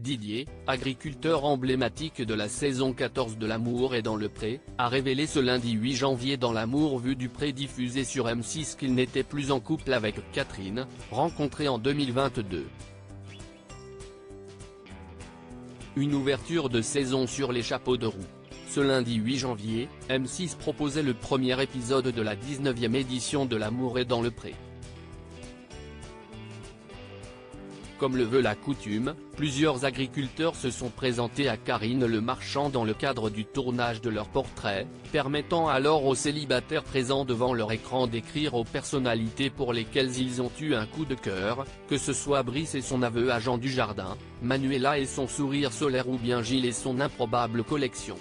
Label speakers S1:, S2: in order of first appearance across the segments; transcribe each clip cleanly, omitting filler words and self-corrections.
S1: Didier, agriculteur emblématique de la saison 14 de L'amour est dans le pré, a révélé ce lundi 8 janvier dans L'amour vu du pré diffusé sur M6 qu'il n'était plus en couple avec Catherine, rencontrée en 2022. Une ouverture de saison sur les chapeaux de roue. Ce lundi 8 janvier, M6 proposait le premier épisode de la 19e édition de L'amour est dans le pré. Comme le veut la coutume, plusieurs agriculteurs se sont présentés à Karine Le Marchand dans le cadre du tournage de leur portrait, permettant alors aux célibataires présents devant leur écran d'écrire aux personnalités pour lesquelles ils ont eu un coup de cœur, que ce soit Brice et son aveu à Jean Dujardin, Manuela et son sourire solaire ou bien Gilles et son improbable collection.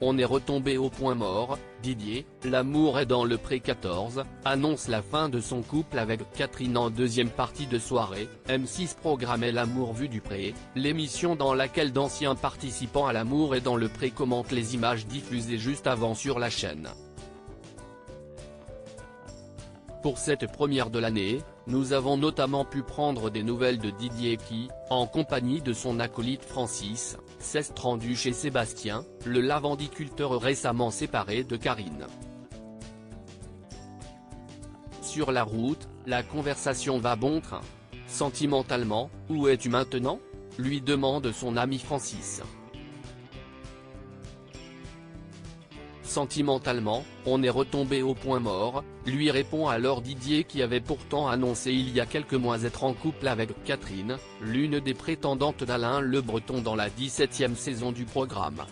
S1: On est retombé au point mort, Didier, L'amour est dans le pré 14, annonce la fin de son couple avec Catherine en deuxième partie de soirée. M6 programmait L'amour vu du pré, l'émission dans laquelle d'anciens participants à L'amour est dans le pré commentent les images diffusées juste avant sur la chaîne. Pour cette première de l'année, nous avons notamment pu prendre des nouvelles de Didier qui, en compagnie de son acolyte Francis, s'est rendu chez Sébastien, le lavandiculteur récemment séparé de Karine. Sur la route, la conversation va bon train. Sentimentalement, où es-tu maintenant ? Lui demande son ami Francis. Sentimentalement, on est retombé au point mort, lui répond alors Didier qui avait pourtant annoncé il y a quelques mois être en couple avec Catherine, l'une des prétendantes d'Alain Le Breton dans la 17e saison du programme.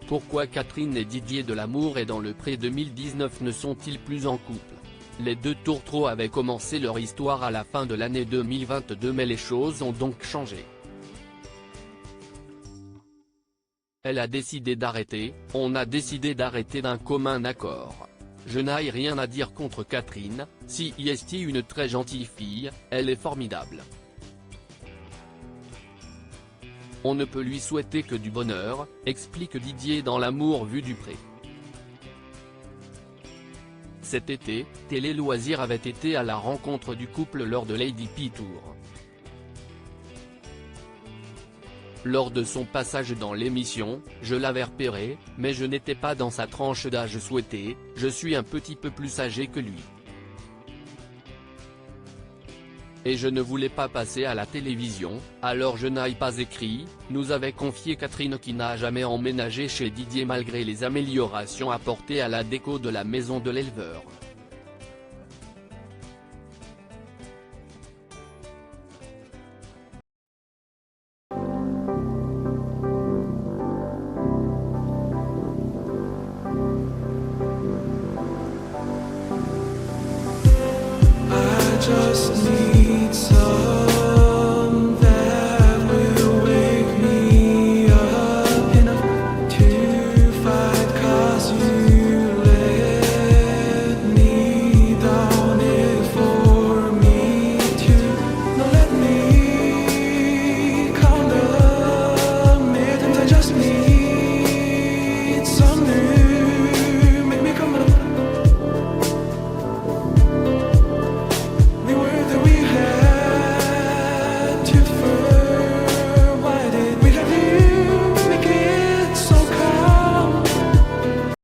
S1: Pourquoi Catherine et Didier de L'amour est dans le pré 2019 ne sont-ils plus en couple ? Les deux tourtereaux avaient commencé leur histoire à la fin de l'année 2022 mais les choses ont donc changé. Elle a décidé d'arrêter, on a décidé d'arrêter d'un commun accord. Je n'ai rien à dire contre Catherine, si est une très gentille fille, elle est formidable. On ne peut lui souhaiter que du bonheur, explique Didier dans L'amour vu du pré. Cet été, Télé Loisirs avait été à la rencontre du couple lors de Lady P Tour. Lors de son passage dans l'émission, je l'avais repéré, mais je n'étais pas dans sa tranche d'âge souhaitée, je suis un petit peu plus âgé que lui. Et je ne voulais pas passer à la télévision, alors je n'ai pas écrit, nous avait confié Catherine qui n'a jamais emménagé chez Didier malgré les améliorations apportées à la déco de la maison de l'éleveur.